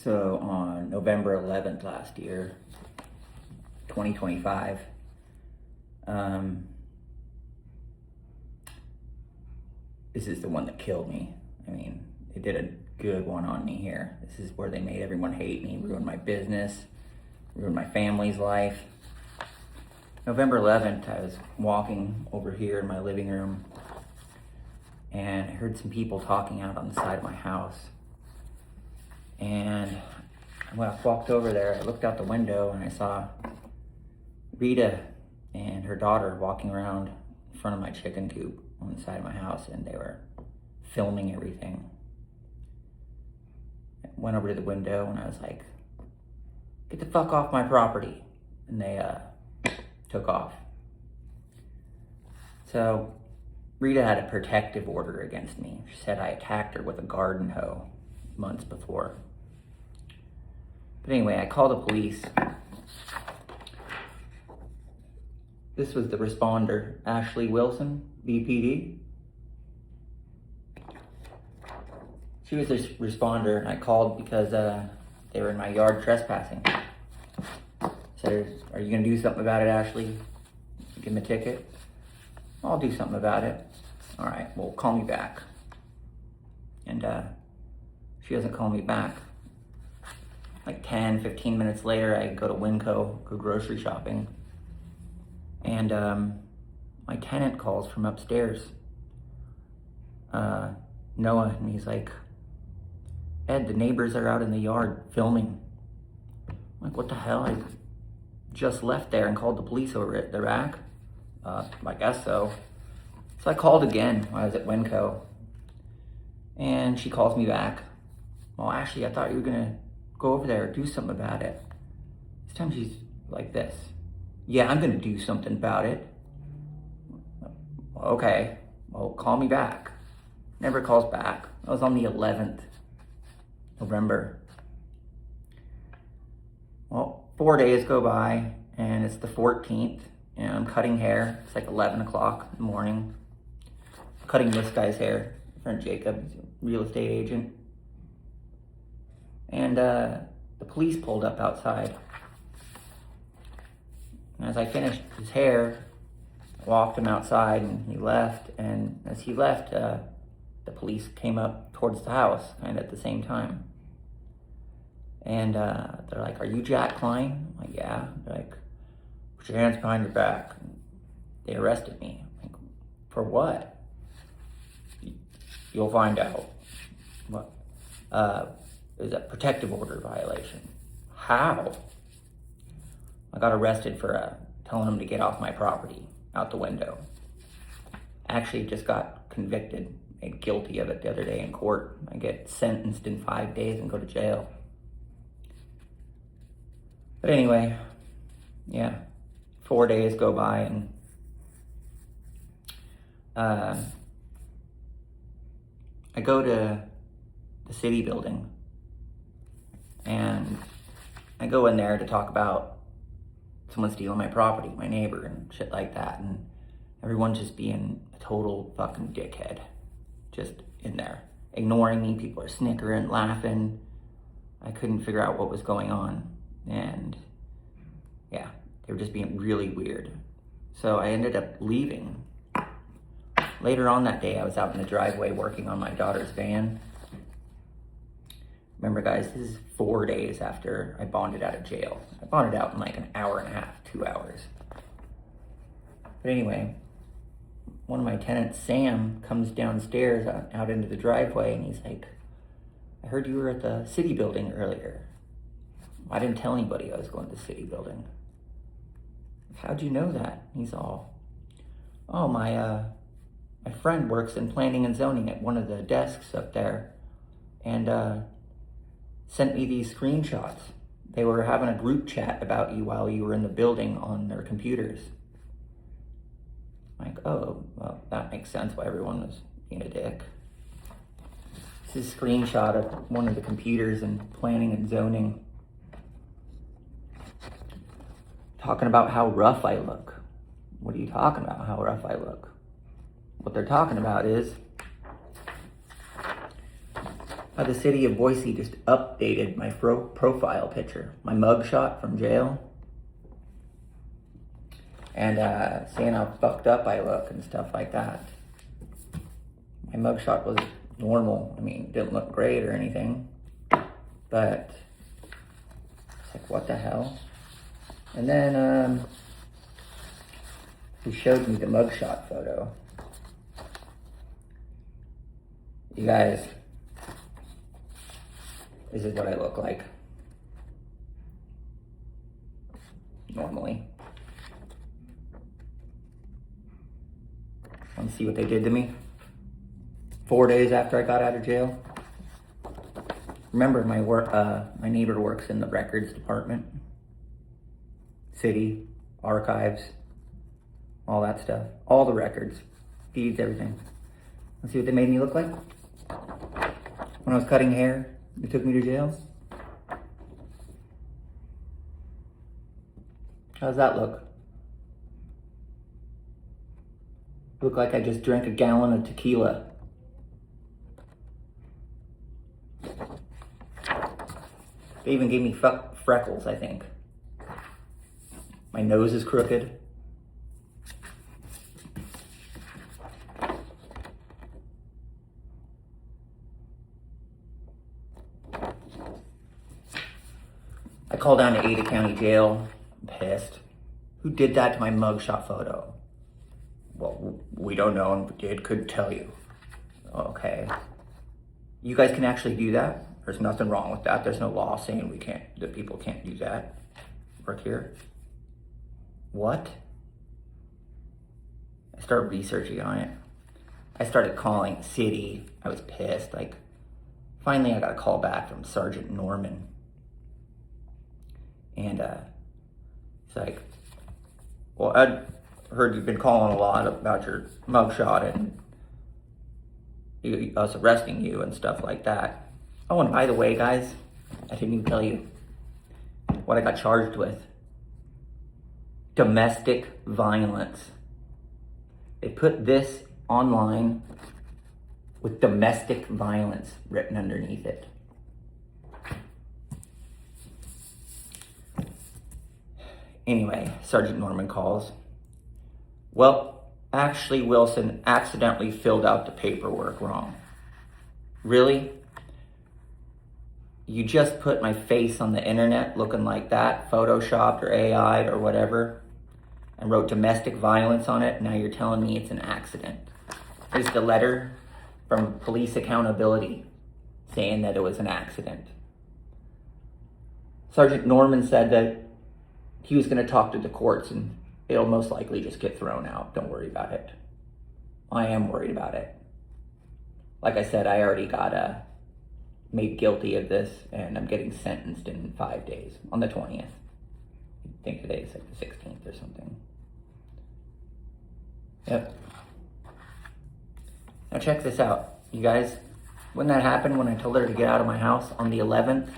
So on November 11th last year, 2025, this is the one that killed me. I mean, they did a good one on me here. This is where they made everyone hate me, ruined my business, ruined my family's life. November 11th, I was walking over here in my living room and I heard some people talking out on the side of my house. And when I walked over there, I looked out the window and I saw Rita and her daughter walking around in front of my chicken coop on the side of my house, and they were filming everything. I went over to the window and I was like, "Get the fuck off my property." And they took off. So Rita had a protective order against me. She said I attacked her with a garden hoe months before. But anyway, I called the police. This was the responder, Ashley Wilson, BPD. She was this responder, and I called because they were in my yard trespassing. Said, "Are you gonna do something about it, Ashley? Give them a ticket?" "I'll do something about it." "All right, well, call me back." And she doesn't call me back. Like 10, 15 minutes later, I go to Winco, go grocery shopping. And my tenant calls from upstairs, Noah, and he's like, "Ed, the neighbors are out in the yard filming." I'm like, "What the hell? I just left there and called the police over at the rack." I guess so. So I called again when I was at Winco. And she calls me back. "Well, Ashley, I thought you were gonna go over there, do something about it." This time she's like this. "Yeah, I'm gonna do something about it." "Okay, well, call me back." Never calls back. That was on the 11th, November. Well, 4 days go by, and it's the 14th, and I'm cutting hair. It's like 11 o'clock in the morning. I'm cutting this guy's hair, my friend Jacob, he's a real estate agent. And the police pulled up outside. And as I finished his hair, I walked him outside and he left. And as he left, the police came up towards the house and at the same time. And they're like, "Are you Jack Klein?" I'm like, "Yeah." They're like, "Put your hands behind your back." And they arrested me. I'm like, "For what?" "You'll find out." "What?" It was a protective order violation." "How?" "I got arrested for telling them to get off my property out the window." Actually just got convicted, made guilty of it the other day in court. I get sentenced in 5 days and go to jail. But anyway, yeah, 4 days go by and I go to the city building and I go in there to talk about someone stealing my property, my neighbor and shit like that, and everyone's just being a total fucking dickhead, just in there, ignoring me. People are snickering, laughing. I couldn't figure out what was going on, and yeah, they were just being really weird. So I ended up leaving. Later on that day, I was out in the driveway working on my daughter's van. Remember, guys, this is 4 days after I bonded out of jail. I bonded out in like an hour and a half, 2 hours. But anyway, one of my tenants, Sam, comes downstairs out into the driveway and he's like, "I heard you were at the city building earlier." I didn't tell anybody I was going to the city building. "How'd you know that?" He's all, "Oh, my friend works in planning and zoning at one of the desks up there and sent me these screenshots. They were having a group chat about you while you were in the building on their computers." I'm like, "Oh, well, that makes sense why everyone was being a dick." This is a screenshot of one of the computers in planning and zoning, talking about how rough I look. What are you talking about, how rough I look? What they're talking about is how the city of Boise just updated my profile picture, my mugshot from jail, and saying how fucked up I look and stuff like that. My mugshot was normal. I mean, it didn't look great or anything, but it's like, what the hell? And then he showed me the mugshot photo. You guys, this is what I look like normally. Want to see what they did to me? 4 days after I got out of jail. Remember, my neighbor works in the records department, city, archives, all that stuff, all the records, deeds, everything. Let's see what they made me look like. When I was cutting hair, they took me to jail. How's that look? Look like I just drank a gallon of tequila. They even gave me freckles, I think. My nose is crooked. I called down to Ada County Jail. I'm pissed. Who did that to my mugshot photo? Well, we don't know, and it could tell you. Okay. You guys can actually do that? There's nothing wrong with that. There's no law saying that people can't do that. Work here. What? I started researching on it. I started calling city. I was pissed. Like, finally I got a call back from Sergeant Norman. And it's like, well, I'd heard you've been calling a lot about your mugshot and us arresting you and stuff like that. Oh, and by the way, guys, I didn't even tell you what I got charged with. Domestic violence. They put this online with domestic violence written underneath it. Anyway, Sergeant Norman calls. Well, actually, Wilson accidentally filled out the paperwork wrong. Really? You just put my face on the internet looking like that, photoshopped or AI'd or whatever, and wrote domestic violence on it. Now you're telling me it's an accident. Here's the letter from Police Accountability saying that it was an accident. Sergeant Norman said that he was going to talk to the courts and it'll most likely just get thrown out. Don't worry about it. I am worried about it. Like I said, I already got made guilty of this and I'm getting sentenced in 5 days on the 20th. I think today is like the 16th or something. Yep. Now check this out, you guys. When that happened, when I told her to get out of my house on the 11th,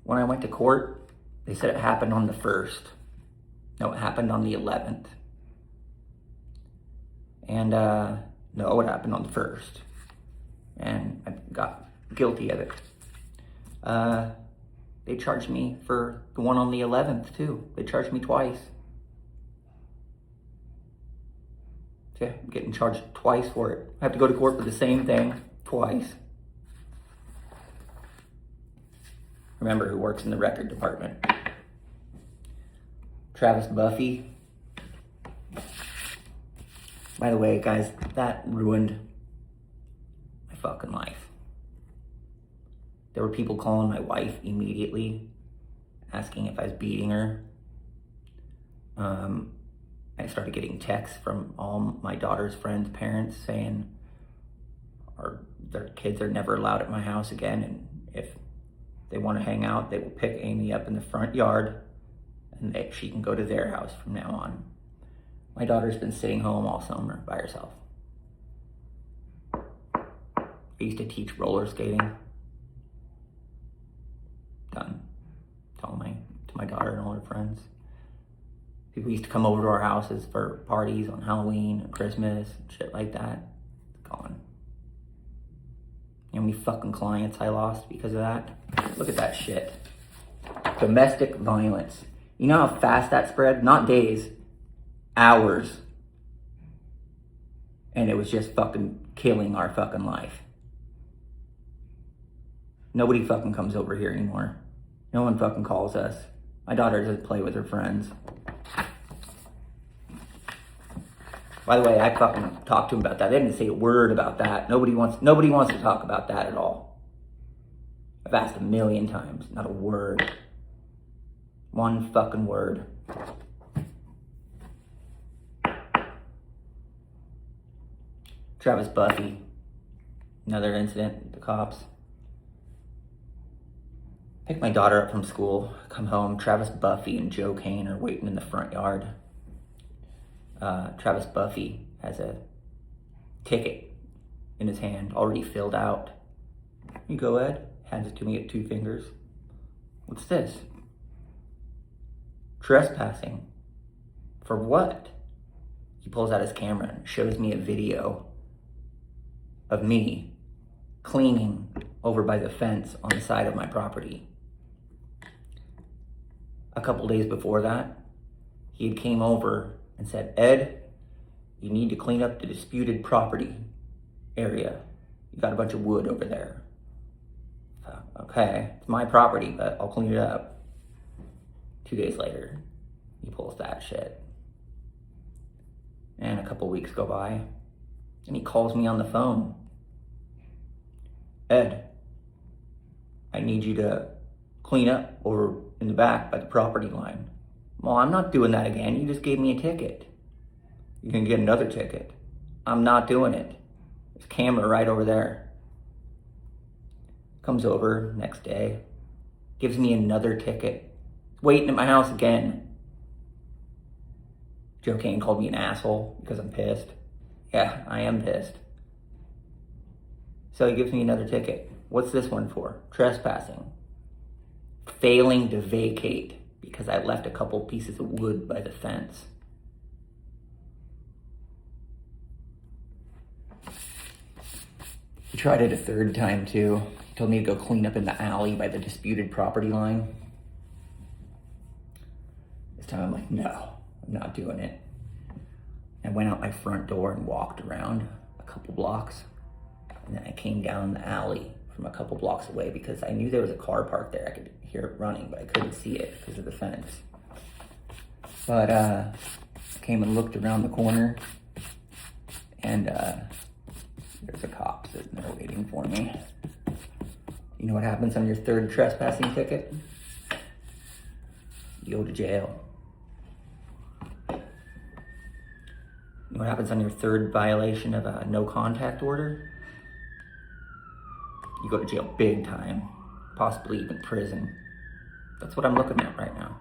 when I went to court, they said it happened on the 1st. No, it happened on the 11th. And no, it happened on the 1st. And I got guilty of it. They charged me for the one on the 11th too. They charged me twice. So yeah, I'm getting charged twice for it. I have to go to court for the same thing twice. Remember who works in the record department. Travis Buffy. By the way, guys, that ruined my fucking life. There were people calling my wife immediately, asking if I was beating her. I started getting texts from all my daughter's friends' parents saying their kids are never allowed at my house again, and if they want to hang out, they will pick Amy up in the front yard and she can go to their house from now on. My daughter's been sitting home all summer by herself. I used to teach roller skating. Done. To my daughter and all her friends. People used to come over to our houses for parties on Halloween and Christmas and shit like that. It's gone. You know how many fucking clients I lost because of that? Look at that shit. Domestic violence. You know how fast that spread? Not days, hours. And it was just fucking killing our fucking life. Nobody fucking comes over here anymore. No one fucking calls us. My daughter doesn't play with her friends. By the way, I fucking talked to him about that. They didn't say a word about that. Nobody wants to talk about that at all. I've asked a million times, not a word. One fucking word. Travis Buffy. Another incident with the cops. Pick my daughter up from school, come home. Travis Buffy and Joe Kane are waiting in the front yard. Travis Buffy has a ticket in his hand, already filled out. You go, Ed. Hands it to me at 2 fingers. What's this? Trespassing. For what? He pulls out his camera and shows me a video of me cleaning over by the fence on the side of my property. A couple days before that, he had came over and said, Ed, you need to clean up the disputed property area. You got a bunch of wood over there. Okay, it's my property, but I'll clean it up. 2 days later, he pulls that shit. And a couple weeks go by, and he calls me on the phone. Ed, I need you to clean up over in the back by the property line. Well, I'm not doing that again. You just gave me a ticket. You can get another ticket. I'm not doing it. There's a camera right over there. Comes over next day, gives me another ticket. Waiting at my house again. Joe Kane called me an asshole because I'm pissed. Yeah, I am pissed. So he gives me another ticket. What's this one for? Trespassing. Failing to vacate because I left a couple pieces of wood by the fence. He tried it a third time too. He told me to go clean up in the alley by the disputed property line. This time I'm like, no, I'm not doing it. I went out my front door and walked around a couple blocks. And then I came down the alley from a couple blocks away because I knew there was a car parked there. I could hear it running, but I couldn't see it because of the fence. But I came and looked around the corner, and there's a cop sitting there waiting for me. You know what happens on your third trespassing ticket? You go to jail. You know what happens on your third violation of a no contact order? You go to jail big time, possibly even prison. That's what I'm looking at right now.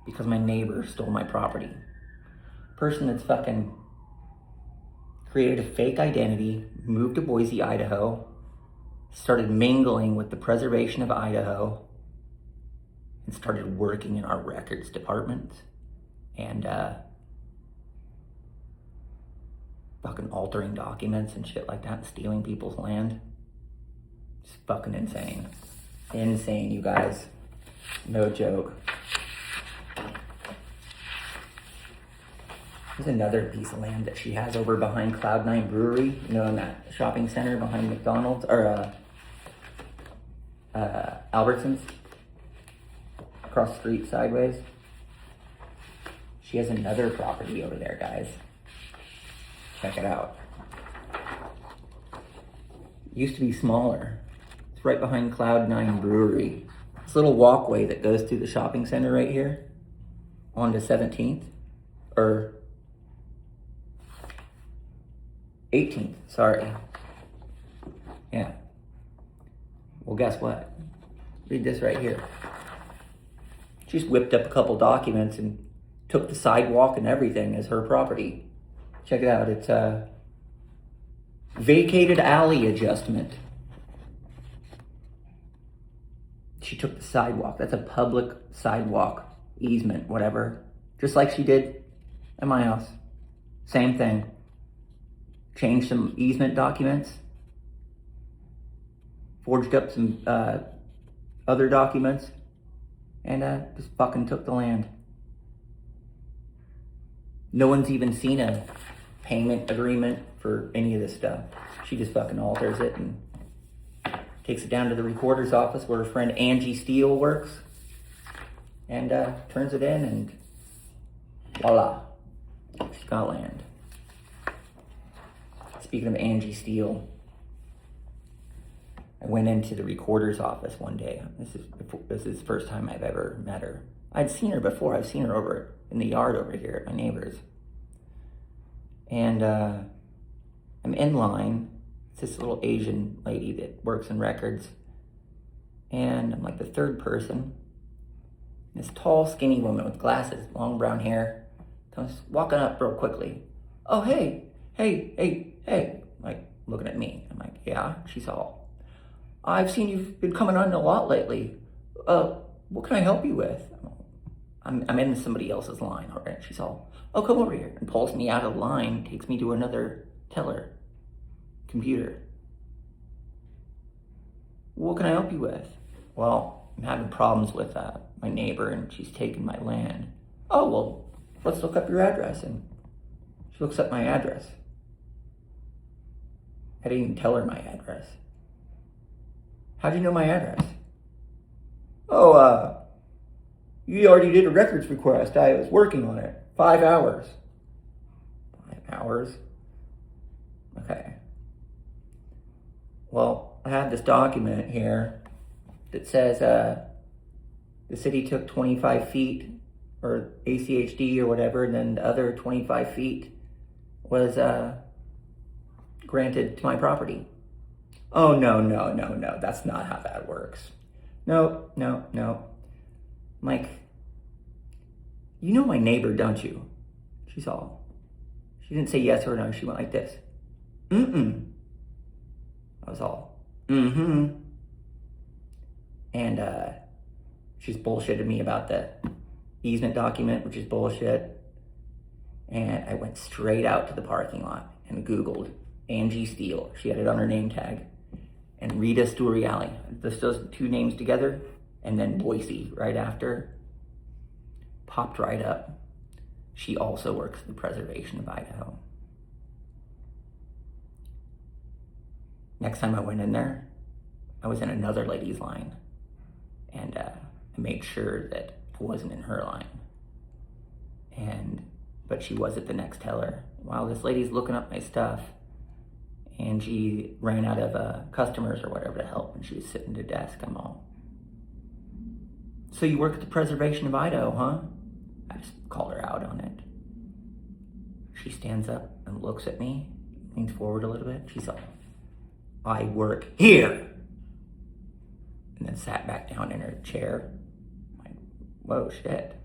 Because my neighbor stole my property. Person that's fucking created a fake identity, moved to Boise, Idaho, started mingling with the Preservation of Idaho, and started working in our records department. And fucking altering documents and shit like that and stealing people's land. It's fucking insane. Insane, you guys. No joke. There's another piece of land that she has over behind Cloud9 Brewery, you know, in that shopping center behind McDonald's, or Albertsons, across the street sideways. She has another property over there, guys. Check it out. It used to be smaller. It's right behind Cloud9 Brewery. This little walkway that goes through the shopping center right here onto 17th, or 18th, sorry. Yeah. Well, guess what? Read this right here. She just whipped up a couple documents and took the sidewalk and everything as her property. Check it out. It's a vacated alley adjustment. She took the sidewalk. That's a public sidewalk easement, whatever. Just like she did at my house. Same thing. Changed some easement documents. forged up some other documents, and just fucking took the land. No one's even seen a payment agreement for any of this stuff. She just fucking alters it and takes it down to the recorder's office where her friend Angie Steele works, and turns it in, and voila, she's got land. Speaking of Angie Steele, I went into the recorder's office one day. This is the first time I've ever met her. I'd seen her before. I've seen her over in the yard over here at my neighbor's. And I'm in line. It's this little Asian lady that works in records. And I'm like the third person. This tall, skinny woman with glasses, long brown hair, comes walking up real quickly. Oh, hey, like looking at me. I'm like, yeah. She's all, I've seen you've been coming on a lot lately. What can I help you with? I'm in somebody else's line already. She's all, oh, come over here, and pulls me out of the line, takes me to another teller computer. What can I help you with? Well, I'm having problems with my neighbor, and she's taking my land. Oh, well, let's look up your address. And she looks up my address. I didn't even tell her my address. How'd you know my address? Oh, you already did a records request. I was working on it. 5 hours. 5 hours? Okay. Well, I have this document here that says the city took 25 feet, or ACHD or whatever, and then the other 25 feet was granted to my property. Oh, no. That's not how that works. No. Mike, you know my neighbor, don't you? She's all, she didn't say yes or no. She went like this. I was all, And she's bullshitted me about the easement document, which is bullshit. And I went straight out to the parking lot and Googled Angie Steele. She had it on her name tag. And Rita Sturiali. Just those two names together. And then Boise right after. Popped right up. She also works for the Preservation of Idaho. Next time I went in there, I was in another lady's line. And I made sure that I wasn't in her line. But she was at the next teller. While this lady's looking up my stuff, Angie ran out of customers or whatever to help, and she was sitting at a desk. I'm all, so you work at the Preservation of Idaho, huh? I just called her out on it. She stands up and looks at me, leans forward a little bit. She's all, I work here. And then sat back down in her chair. I'm like, whoa, shit.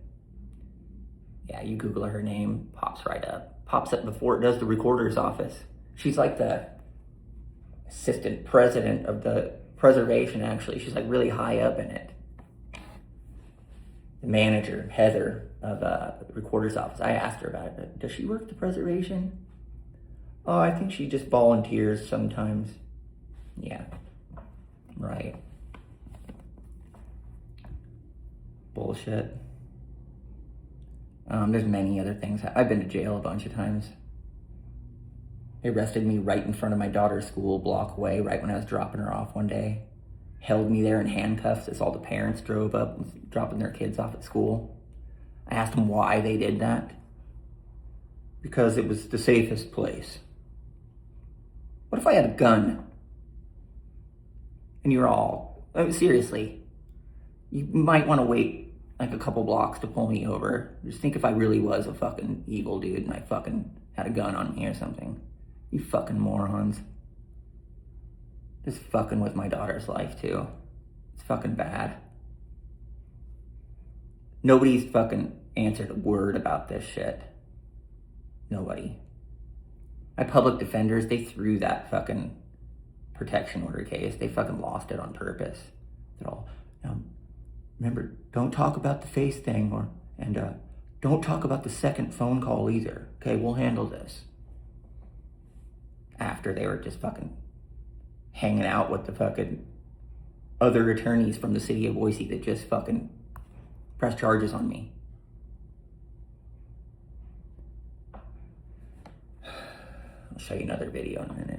Yeah, you Google her name, pops right up. Pops up before it does the recorder's office. She's like the assistant president of the preservation, actually. She's like really high up in it. The manager, Heather, of the recorder's office. I asked her about it. Does she work at the preservation? Oh, I think she just volunteers sometimes. Yeah, right. Bullshit. There's many other things. I've been to jail a bunch of times. They arrested me right in front of my daughter's school, a block away, right when I was dropping her off one day. Held me there in handcuffs as all the parents drove up, dropping their kids off at school. I asked them why they did that. Because it was the safest place. What if I had a gun? And you're all, seriously, you might want to wait like a couple blocks to pull me over. Just think if I really was a fucking evil dude and I fucking had a gun on me or something. You fucking morons. Just fucking with my daughter's life too. It's fucking bad. Nobody's fucking answered a word about this shit. Nobody. My public defenders, they threw that fucking protection order case. They fucking lost it on purpose. They're all, remember, don't talk about the face thing, and don't talk about the second phone call either. Okay, we'll handle this. After they were just fucking hanging out with the fucking other attorneys from the city of Boise that just fucking press charges on me. I'll show you another video in a minute.